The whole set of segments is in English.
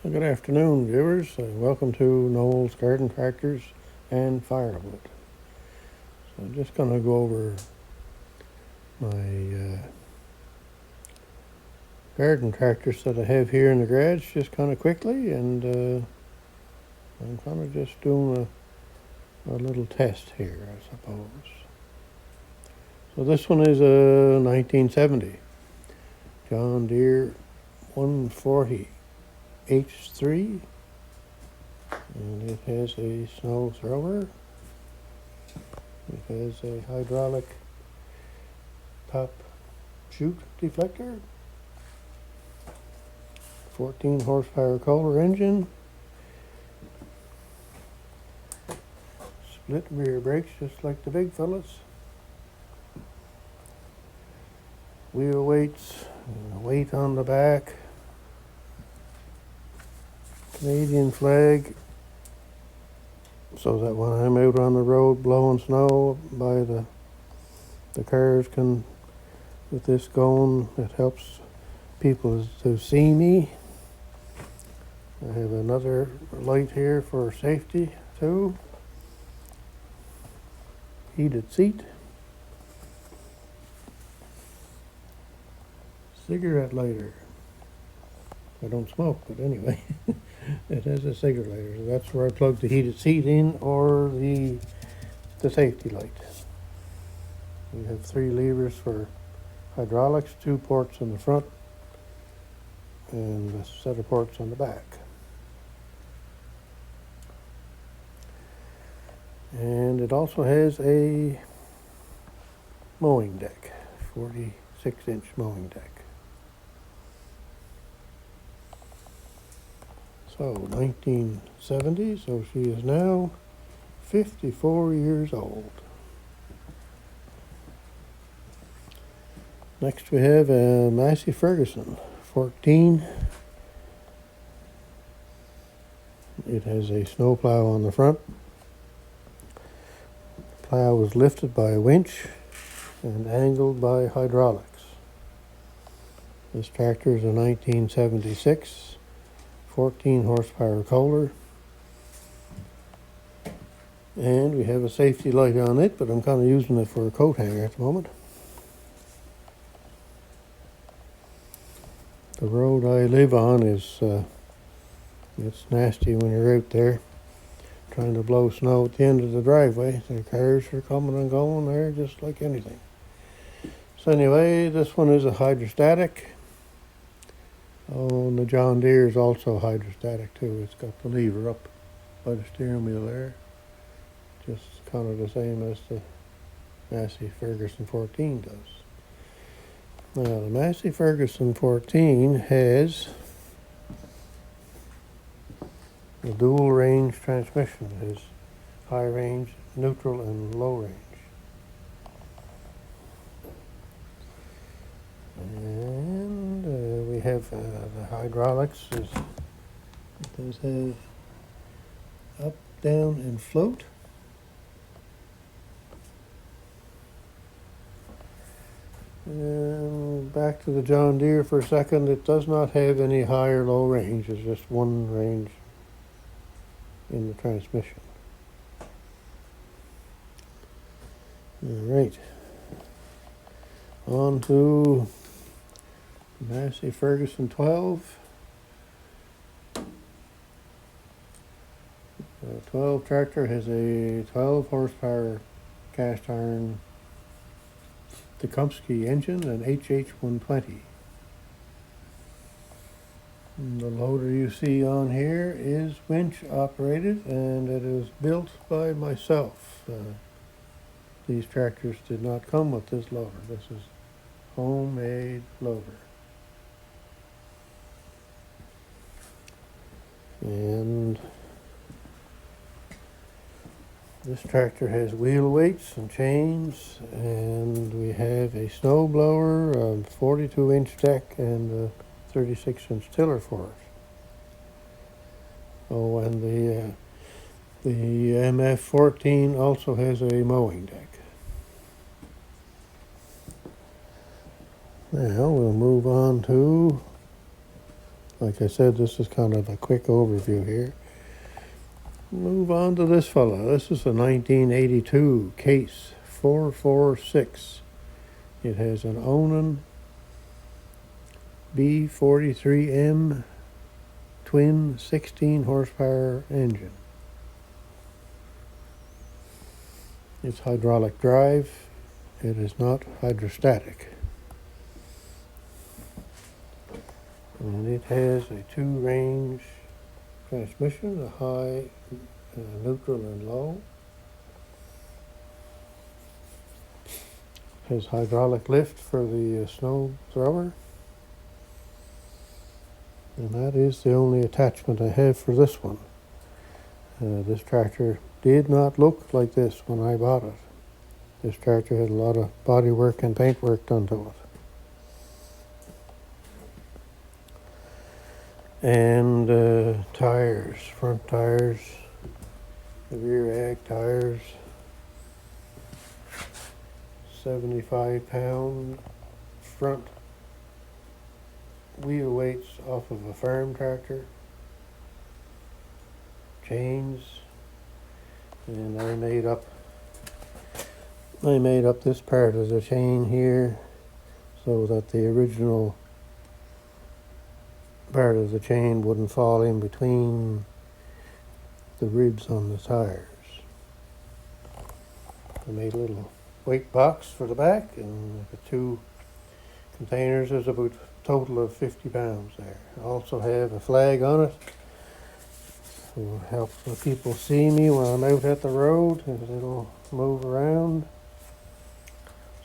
Good afternoon, viewers. Welcome to Noel's Garden Tractors and Firewood. So I'm just going to go over my garden tractors that I have here in the garage just kind of quickly, and I'm kind of just doing a little test here, I suppose. So this one is a 1970 John Deere 140 H3, and it has a snow thrower. It has a hydraulic top chute deflector, 14 horsepower Kohler engine, split rear brakes just like the big fellas, wheel weights, weight on the back, Canadian flag, so that when I'm out on the road blowing snow by the cars can, with this going, it helps people to see me. I have another light here for safety too. Heated seat. Cigarette lighter. I don't smoke, but anyway, it has a cigarette lighter. So that's where I plug the heated seat in, or the safety light. We have 3 levers for hydraulics, 2 ports in the front, and a set of ports on the back. And it also has a mowing deck, 46-inch mowing deck. So 1970, so she is now 54 years old. Next we have a Massey Ferguson 14. It has a snow plow on the front. The plow is lifted by a winch and angled by hydraulics. This tractor is a 1976 14 horsepower Kohler, and we have a safety light on it, but I'm kind of using it for a coat hanger at the moment. The road I live on is it's nasty when you're out there trying to blow snow at the end of the driveway. The cars are coming and going there just like anything. So anyway, this one is a hydrostatic. Oh, and the John Deere is also hydrostatic too. It's got the lever up by the steering wheel there. Just kind of the same as the Massey Ferguson 14 does. Now, the Massey Ferguson 14 has a dual range transmission. It has high range, neutral, and low range. And we have the hydraulics. It does have up, down, and float. And back to the John Deere for a second. It does not have any high or low range. It's just one range in the transmission. All right. On to Massey Ferguson 12. 12 tractor has a 12 horsepower cast iron Tecumseh engine, an HH120. And the loader you see on here is winch operated, and it is built by myself. These tractors did not come with this loader. This is homemade loader. And this tractor has wheel weights and chains, and we have a snow blower, a 42-inch deck, and a 36-inch tiller for it. Oh, and the MF14 also has a mowing deck. Now we'll move on to like I said, this is kind of a quick overview here. Move on to this fella. This is a 1982 Case 446. It has an Onan B43M twin 16 horsepower engine. It's hydraulic drive. It is not hydrostatic. And it has a 2-range transmission, a high, neutral, and low. Has hydraulic lift for the snow thrower. And that is the only attachment I have for this one. This tractor did not look like this when I bought it. This tractor had a lot of body work and paint work done to it. And tires, front tires, the rear ag tires, 75-pound front wheel weights off of a farm tractor, chains, and I made up this part of the chain here so that the original part of the chain wouldn't fall in between the ribs on the tires. I made a little weight box for the back, and the 2 containers is about a total of 50 pounds there. I also have a flag on it, so it helps the people see me when I'm out at the road, and it'll move around.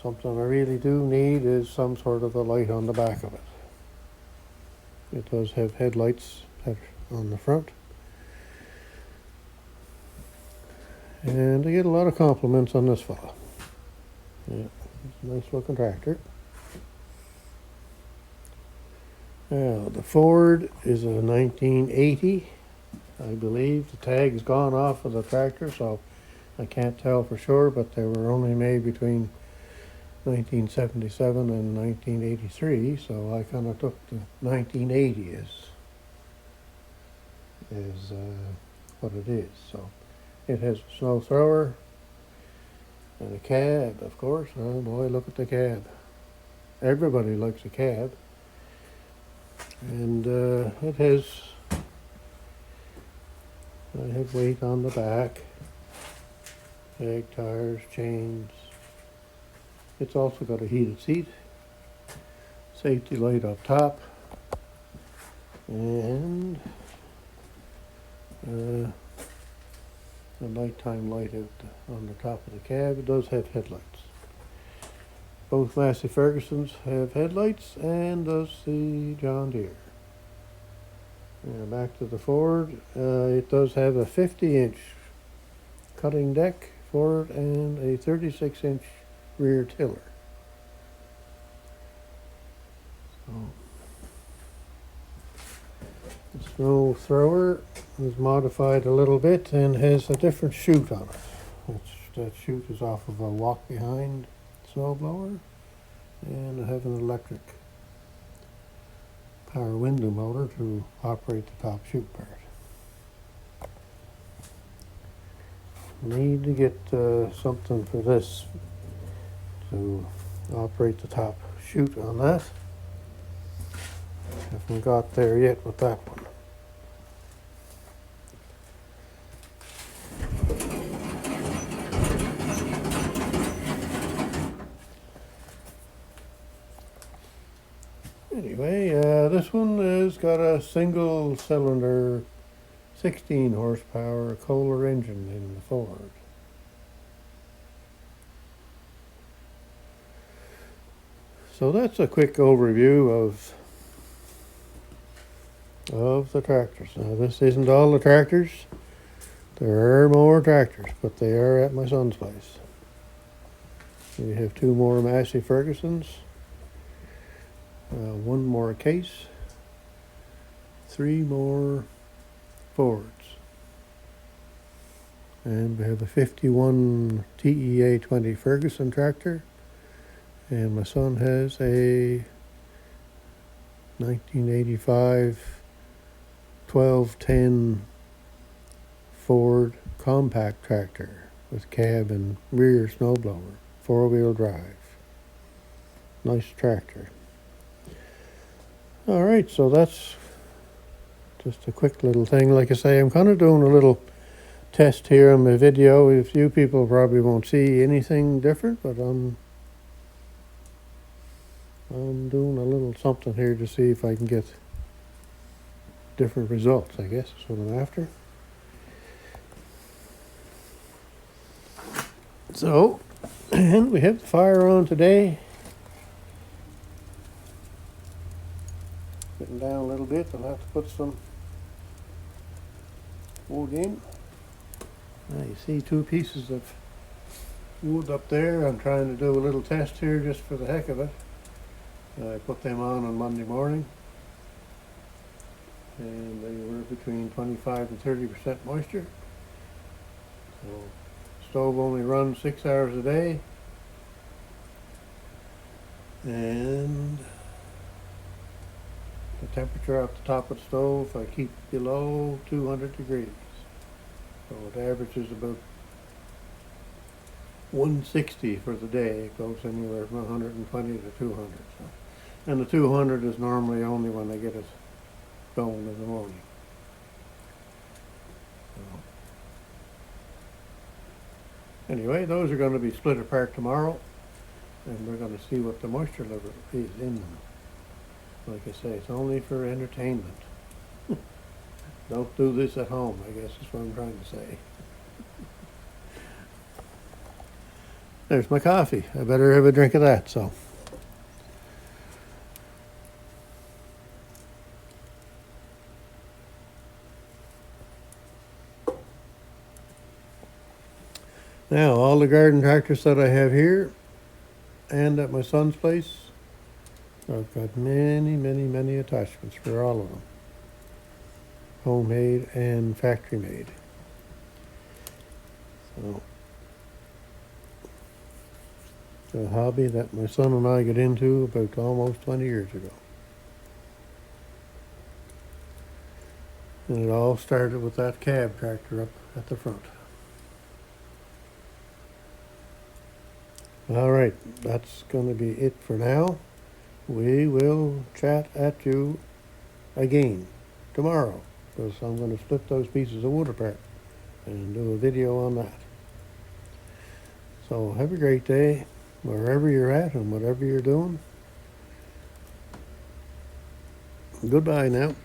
Something I really do need is some sort of a light on the back of it. It does have headlights on the front. And I get a lot of compliments on this fella. Yeah, it's a nice looking tractor. Now, the Ford is a 1980, I believe. The tag's gone off of the tractor, so I can't tell for sure, but they were only made between 1977 and 1983, so I kind of took the 1980 as what it is. So it has a snow thrower and a cab, of course. Oh boy, look at the cab. Everybody likes a cab. And it has, I have weight on the back, ag tires, chains. It's also got a heated seat, safety light up top, and a nighttime light out on the top of the cab. It does have headlights. Both Massey Fergusons have headlights, and does the John Deere. Back to the Ford. It does have a 50-inch cutting deck for it and a 36-inch rear tiller. So, the snow thrower is modified a little bit and has a different chute on it. That chute is off of a walk-behind snowblower, and I have an electric power window motor to operate the top chute part. Need to get something for this to operate the top chute on that. Haven't got there yet with that one. Anyway, this one has got a single cylinder 16 horsepower Kohler engine in the Ford. So that's a quick overview of the tractors. Now, this isn't all the tractors. There are more tractors, but they are at my son's place. We have 2 more Massey Fergusons, 1 more Case, 3 more Fords, and we have a 51 TEA 20 Ferguson tractor, and my son has a 1985 1210 Ford compact tractor with cab and rear snowblower, 4-wheel drive. Nice tractor. All right, so that's just a quick little thing. Like I say, I'm kind of doing a little test here on my video. A few people probably won't see anything different, but I'm doing a little something here to see if I can get different results, I guess is what I'm after. So, and we have the fire on today. Getting down a little bit, I'll have to put some wood in. Now you see 2 pieces of wood up there. I'm trying to do a little test here just for the heck of it. I put them on Monday morning, and they were between 25 and 30% moisture. So stove only runs 6 hours a day, and the temperature off the top of the stove I keep below 200 degrees. So it averages about 160 for the day. It goes anywhere from 120 to 200. So. And the 200 is normally only when I get it going in the morning. So. Anyway, those are going to be split apart tomorrow, and we're going to see what the moisture level is in them. Like I say, it's only for entertainment. Don't do this at home, I guess is what I'm trying to say. There's my coffee. I better have a drink of that, so. Now, all the garden tractors that I have here and at my son's place, I've got many attachments for all of them. Homemade and factory made. So, it's a hobby that my son and I got into about almost 20 years ago. And it all started with that cab tractor up at the front. All right, that's going to be it for now. We will chat at you again tomorrow, because I'm going to split those pieces of wood apart and do a video on that. So have a great day wherever you're at and whatever you're doing. Goodbye now.